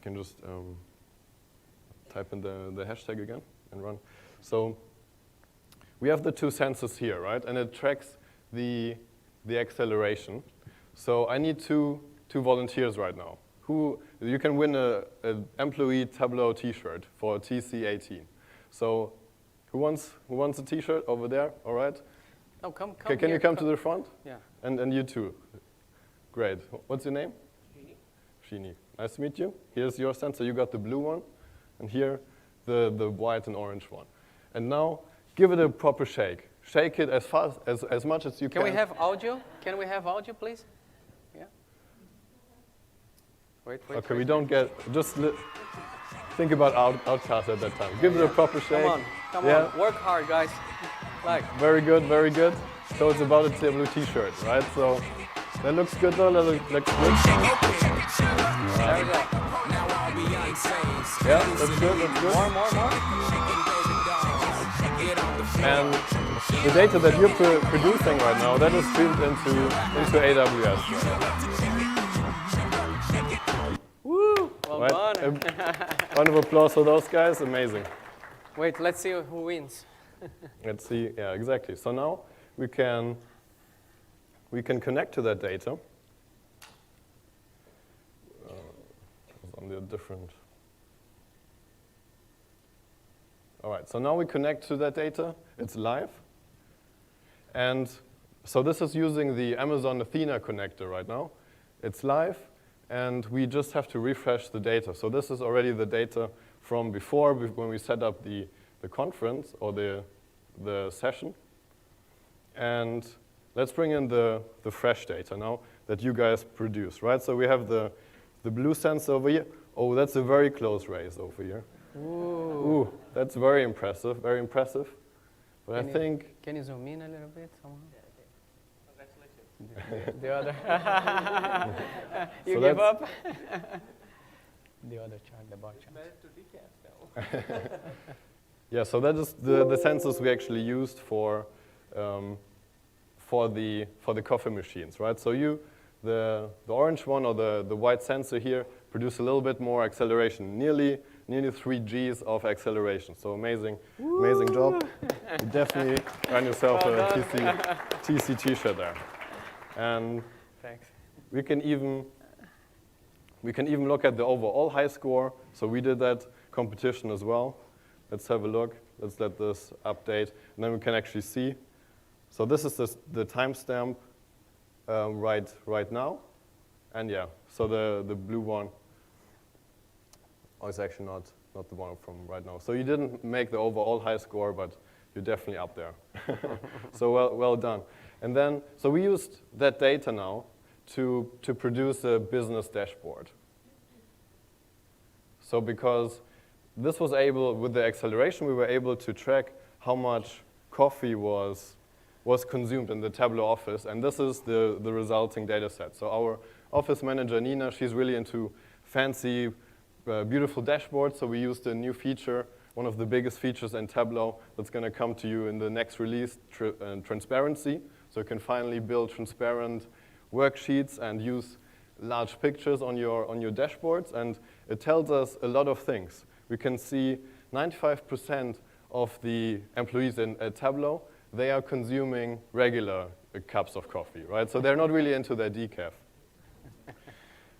can just type in the hashtag again and run. So we have the two sensors here, right? And it tracks the acceleration. So I need two volunteers right now. You can win an employee Tableau T-shirt for TC18. So who wants a T-shirt over there? All right. Oh, come okay, can you come to the front? Yeah. And you too. Great. What's your name? Shini. Nice to meet you. Here's your sensor. You got the blue one, and here the white and orange one. And now give it a proper shake. Shake it as fast as much as you can. Can we have audio? Can we have audio, please? Yeah. Wait. Okay, we don't get. Just think about outcast at that time. Give it a proper shake. Come on. Work hard, guys. Very good, very good. So it's about a Tableau T-shirt, right? So that looks good, though. That looks good. There we go. Yeah, that's good. More. And the data that you're producing right now, that is streamed into AWS. Woo! Well done. Round of applause for those guys. Amazing. Wait, let's see who wins. Let's see. Yeah, exactly. So now we can connect to that data. On the different. All right, so now we connect to that data. It's live. And so this is using the Amazon Athena connector right now. It's live, and we just have to refresh the data. So this is already the data from before when we set up the conference or the session. And let's bring in the fresh data now that you guys produce, right? So we have the blue sensor over here. Oh, that's a very close race over here. Ooh, that's very impressive, very impressive. But I think... Can you zoom in a little bit? Somehow? The other. You So give that's- up? The other chart, the bar chart. Managed to decaf now. Yeah, so that is the sensors we actually used for the coffee machines, right? So the orange one or the white sensor here produce a little bit more acceleration, nearly 3 Gs of acceleration. So amazing job. You definitely earn yourself Well a done. TC t-shirt there. And Thanks. we can even look at the overall high score. So we did that competition as well. Let's have a look. Let's let this update, and then we can actually see. So this is the timestamp right now, and yeah. So the blue one is actually not the one from right now. So you didn't make the overall high score, but you're definitely up there. So well done. And then so we used that data now to produce a business dashboard. So because this was able, with the acceleration, we were able to track how much coffee was consumed in the Tableau office, and this is the resulting data set. So our office manager, Nina, she's really into fancy, beautiful dashboards, so we used a new feature, one of the biggest features in Tableau that's going to come to you in the next release, transparency. So you can finally build transparent worksheets and use large pictures on your dashboards, and it tells us a lot of things. We can see 95% of the employees at Tableau, they are consuming regular cups of coffee, right? So they're not really into their decaf.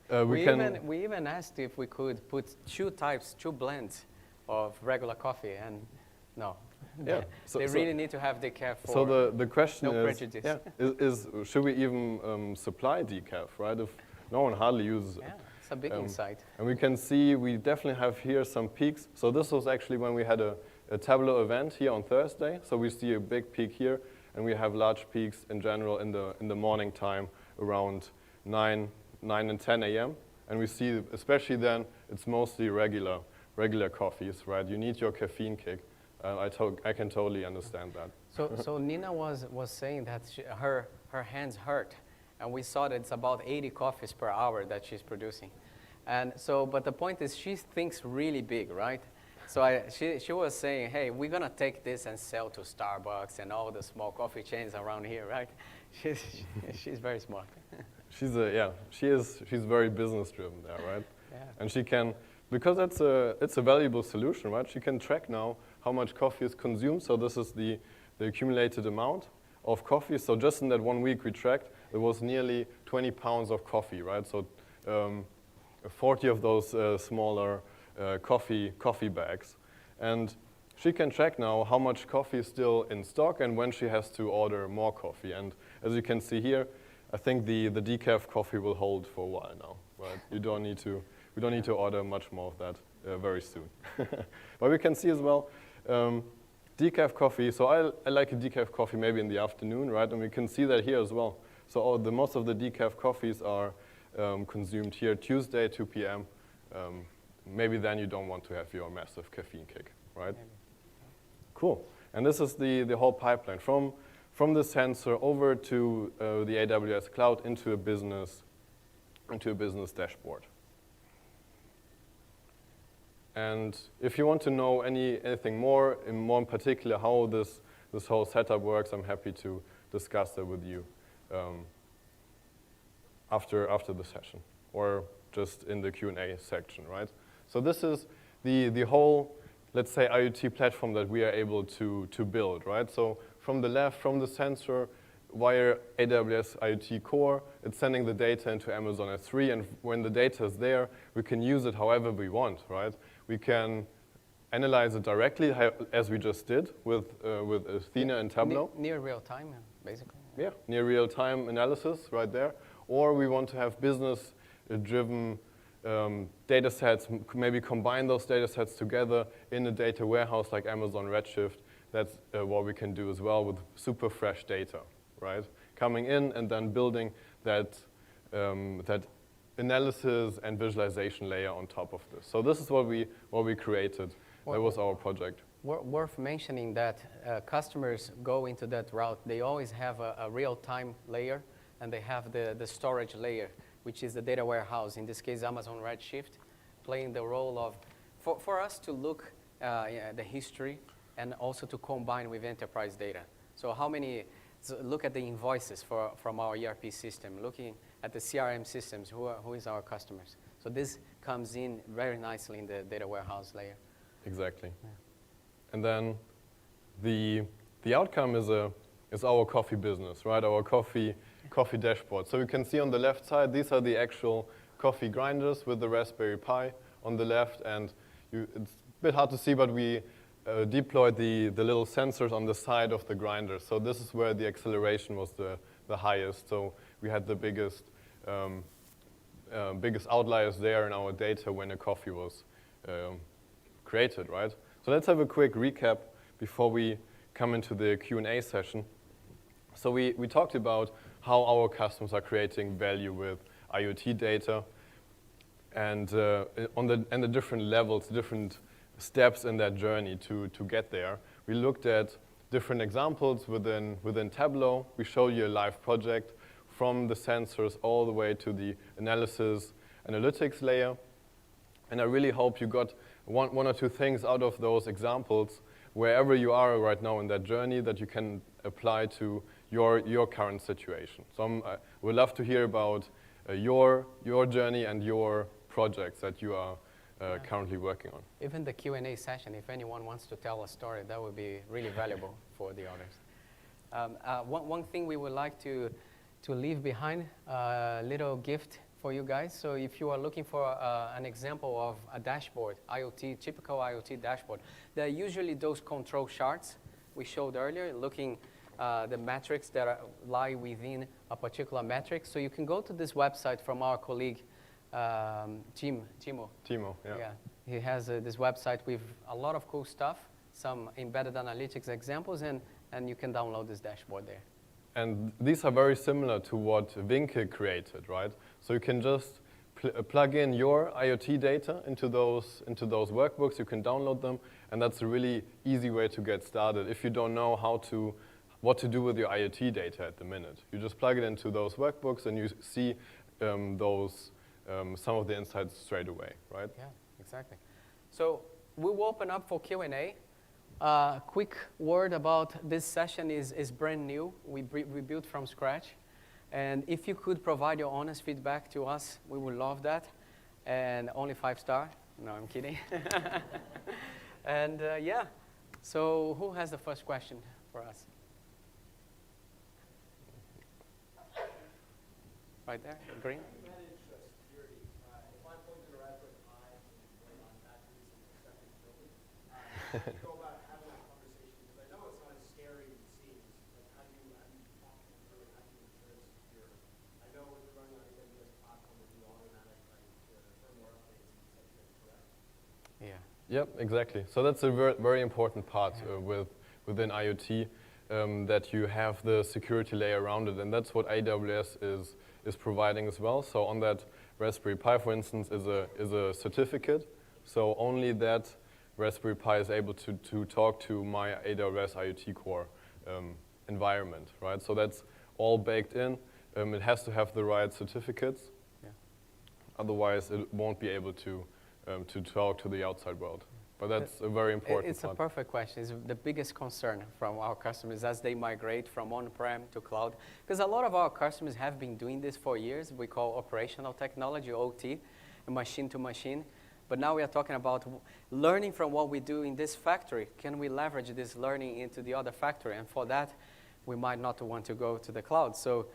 We even asked if we could put two blends of regular coffee, and no. Yeah. They really need to have decaf for so the question no is, prejudice. yeah, is should we even supply decaf, right? If no one hardly uses it. Yeah, it's a big insight. And we can see we definitely have here some peaks. So this was actually when we had a Tableau event here on Thursday. So we see a big peak here, and we have large peaks in general in the morning time around 9 and 10 a.m. And we see, especially then, it's mostly regular coffees, right? You need your caffeine kick. I can totally understand that. So Nina was saying that her hands hurt, and we saw that it's about 80 coffees per hour that she's producing. And so, but the point is, she thinks really big, right? So she was saying, hey, we're gonna take this and sell to Starbucks and all the small coffee chains around here, right? She's very smart. She's very business driven there, right? Yeah. And she can, because it's a valuable solution, right? She can track now how much coffee is consumed. So this is the accumulated amount of coffee. So just in that 1 week we tracked, it was nearly 20 pounds of coffee, right? So 40 of those smaller coffee bags. And she can track now how much coffee is still in stock and when she has to order more coffee. And as you can see here, I think the decaf coffee will hold for a while now, right? We don't need to order much more of that very soon. But we can see as well, decaf coffee. So I like a decaf coffee maybe in the afternoon, right? And we can see that here as well. So most of the decaf coffees are consumed here Tuesday, 2 p.m. Maybe then you don't want to have your massive caffeine kick, right? Maybe. Cool. And this is the whole pipeline from the sensor over to the AWS cloud into a business dashboard. And if you want to know anything more in particular how this whole setup works, I'm happy to discuss that with you after the session or just in the Q&A section, right? So this is the whole, let's say, IoT platform that we are able to build, right? So from the left, from the sensor, via AWS IoT Core, it's sending the data into Amazon S3, and when the data is there, we can use it however we want, right? We can analyze it directly, as we just did with Athena and Tableau. Near real time, basically. Yeah, near real-time analysis right there. Or we want to have business-driven data sets, maybe combine those data sets together in a data warehouse like Amazon Redshift. That's what we can do as well with super fresh data, right? Coming in and then building that analysis and visualization layer on top of this. So this is what we created. That was our project. Worth mentioning that customers go into that route. They always have a real-time layer and they have the storage layer, which is the data warehouse, in this case Amazon Redshift, playing the role of, for us to look the history and also to combine with enterprise data. So look at the invoices from our ERP system, looking at the CRM systems, who is our customers. So this comes in very nicely in the data warehouse layer. Exactly. Yeah. And then the outcome is our coffee business, right? Our coffee dashboard. So you can see on the left side, these are the actual coffee grinders with the Raspberry Pi on the left. And it's a bit hard to see, but we deployed the little sensors on the side of the grinder. So this is where the acceleration was the highest. So we had the biggest outliers there in our data when a coffee was created, right? So let's have a quick recap before we come into the Q&A session. So we talked about how our customers are creating value with IoT data and the different levels, different steps in that journey to get there. We looked at different examples within Tableau. We showed you a live project from the sensors all the way to the analytics layer. And I really hope you got one or two things out of those examples wherever you are right now in that journey that you can apply to your current situation. So I would love to hear about your journey and your projects that you are currently working on. Even the Q&A session, if anyone wants to tell a story, that would be really valuable for the others. One thing we would like to leave behind, a little gift for you guys. So if you are looking for an example of a dashboard, typical IoT dashboard, there are usually those control charts we showed earlier, looking the metrics that lie within a particular metric. So you can go to this website from our colleague, Timo. Timo, yeah. Yeah, he has this website with a lot of cool stuff, some embedded analytics examples, and you can download this dashboard there. And these are very similar to what Vinke created, right? So you can just plug in your IoT data into those workbooks. You can download them, and that's a really easy way to get started if you don't know what to do with your IoT data at the minute. You just plug it into those workbooks, and you see some of the insights straight away, right? Yeah, exactly. So we will open up for Q&A. Quick word about this session is brand new. We built from scratch. And if you could provide your honest feedback to us, we would love that. And only 5-star. No, I'm kidding. And yeah, so who has the first question for us? Right there, green. Go about having that conversation, because I know it's not as scary as it seems. Like, how do you talk through it? How do you ensure it's secure? I know when you're running on AWS platform, we do automatic firmware updates and such things, correct? Yeah. Yep, exactly. So that's a very important part within IoT, that you have the security layer around it, and that's what AWS is providing as well. So on that Raspberry Pi, for instance, is a certificate. So only that Raspberry Pi is able to talk to my AWS IoT Core environment, right? So that's all baked in. It has to have the right certificates. Yeah. Otherwise, it won't be able to talk to the outside world. But that's a very important It's part. a perfect question. It's the biggest concern from our customers as they migrate from on-prem to cloud. Because a lot of our customers have been doing this for years. We call operational technology, OT, machine to machine. But now we are talking about learning from what we do in this factory. Can we leverage this learning into the other factory? And for that, we might not want to go to the cloud. So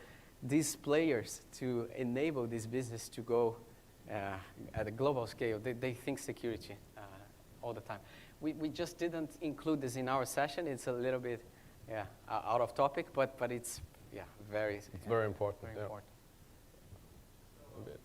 these players, to enable this business to go at a global scale, they think security all the time. We just didn't include this in our session. It's a little bit out of topic, but it's very important. Very yeah. important. A bit.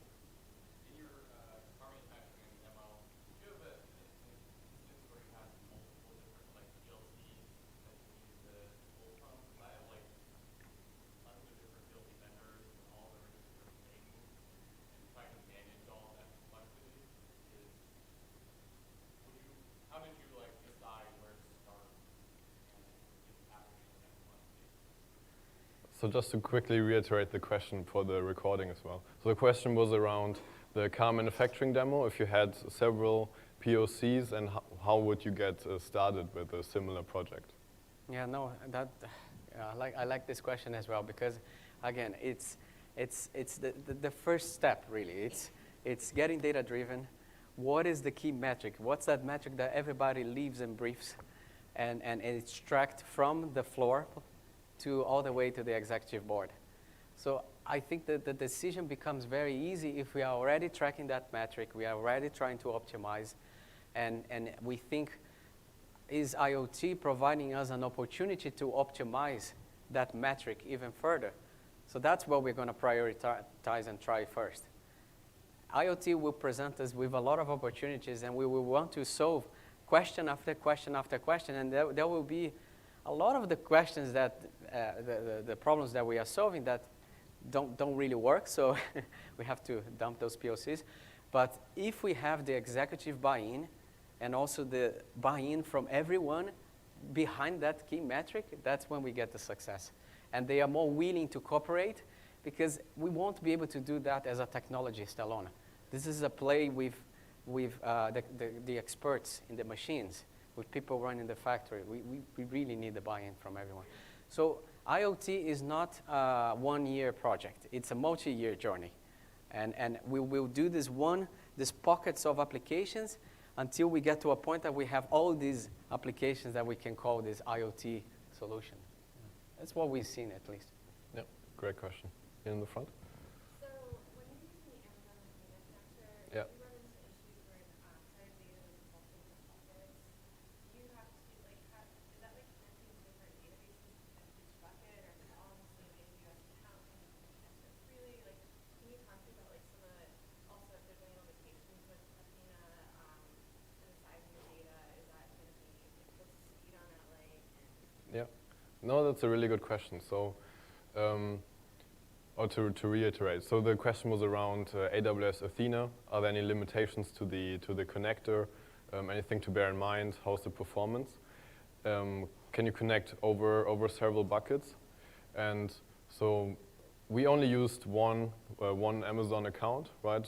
So just to quickly reiterate the question for the recording as well. So the question was around the car manufacturing demo. If you had several POCs, and how would you get started with a similar project? Yeah, no, I like this question as well, because again, it's the first step really. It's getting data driven. What is the key metric? What's that metric that everybody lives and breathes, and it's tracked from the floor to all the way to the executive board. So I think that the decision becomes very easy if we are already tracking that metric, we are already trying to optimize, and we think, is IoT providing us an opportunity to optimize that metric even further? So that's what we're going to prioritize and try first. IoT will present us with a lot of opportunities, and we will want to solve question after question after question, and there will be a lot of the questions that, the problems that we are solving that don't really work, so we have to dump those POCs. But if we have the executive buy-in, and also the buy-in from everyone behind that key metric, that's when we get the success. And they are more willing to cooperate, because we won't be able to do that as a technologist alone. This is a play with the experts in the machines, with people running the factory. We really need the buy-in from everyone. So IoT is not a one-year project. It's a multi-year journey. And we will do these pockets of applications until we get to a point that we have all these applications that we can call this IoT solution. That's what we've seen, at least. Yep, great question. In the front? So when you're using the Amazon Data Chapter, Yeah. you run into issues where certain data is multiple buckets. Do you have to, like, is that like connecting to different databases at each bucket, or is it all in the same AWS account and you can connect it freely? Like, can you talk to me about like some of the, also if there's any limitations with Athena and the size of your data? Is that going to be, like, what's the speed on that like? Yeah. No, that's a really good question. So, or to reiterate, so the question was around AWS Athena. Are there any limitations to the connector? Anything to bear in mind? How's the performance? Can you connect over several buckets? And so we only used one Amazon account, right?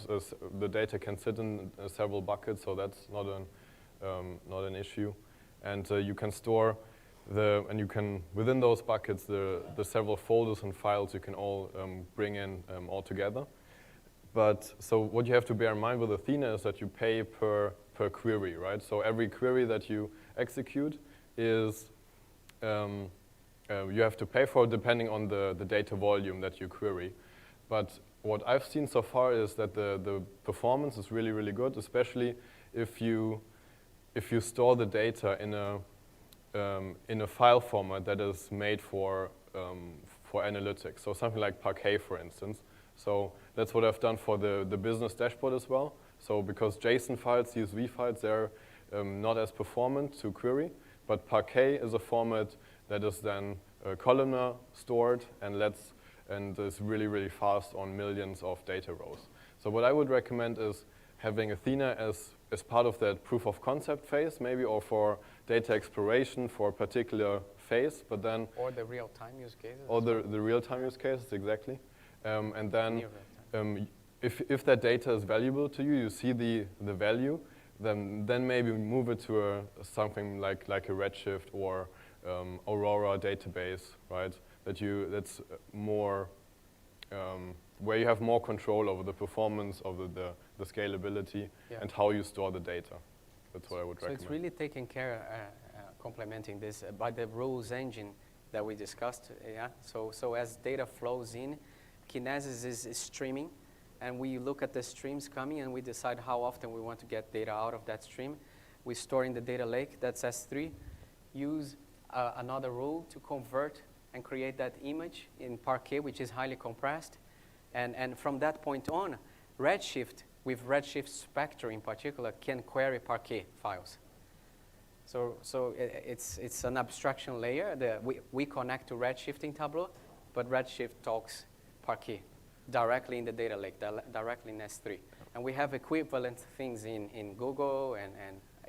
The data can sit in several buckets, so that's not an issue. And you can store and you can, within those buckets, the several folders and files you can all bring in all together. But so what you have to bear in mind with Athena is that you pay per query, right? So every query that you execute is, you have to pay for depending on the data volume that you query. But what I've seen so far is that the performance is really, really good, especially if you store the data in a file format that is made for analytics. So something like Parquet, for instance. So that's what I've done for the business dashboard as well. So because JSON files, CSV files, they're not as performant to query, but Parquet is a format that is then columnar stored and is really, really fast on millions of data rows. So what I would recommend is having Athena as part of that proof of concept phase, maybe, or for data exploration for a particular phase, but then... Or the real-time use cases. Or the real-time use cases, exactly. And then if that data is valuable to you, you see the value, then maybe move it to something like a Redshift or Aurora database, right? That's more, where you have more control over the performance, over the scalability, and how you store the data. That's what I would recommend. So it's really taken care, complementing this, by the rules engine that we discussed. Yeah. So as data flows in, Kinesis is streaming, and we look at the streams coming, and we decide how often we want to get data out of that stream. We store in the data lake, that's S3. Use another rule to convert and create that image in Parquet, which is highly compressed. And from that point on, Redshift, with Redshift Spectre in particular, can query Parquet files. So it's an abstraction layer. We connect to Redshift in Tableau, but Redshift talks Parquet directly in the data lake, directly in S3. And we have equivalent things in Google and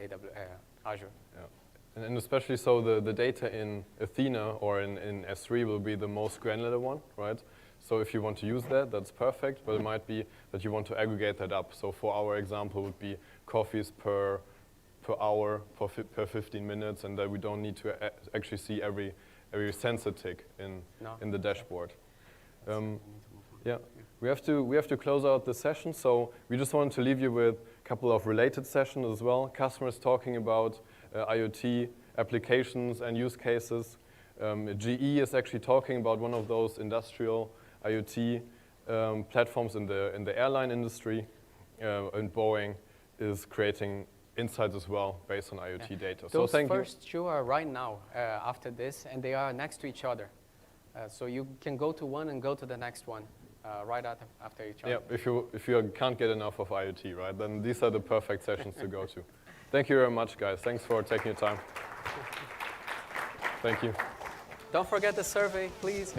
AWS, Azure. Yeah. And especially so the data in Athena or in S3 will be the most granular one, right? So if you want to use that, that's perfect, but it might be that you want to aggregate that up. So for our example would be coffees per hour, per 15 minutes, and that we don't need to actually see every sensor tick in the dashboard. Yeah, we have to close out the session, so we just wanted to leave you with a couple of related sessions as well. Customers talking about IoT applications and use cases. GE is actually talking about one of those industrial IoT platforms in the airline industry, and Boeing is creating insights as well based on IoT data. Those so first two are right now after this, and they are next to each other. So you can go to one and go to the next one right after each other. Yeah, if you can't get enough of IoT, right, then these are the perfect sessions to go to. Thank you very much, guys. Thanks for taking your time. Thank you. Don't forget the survey, please.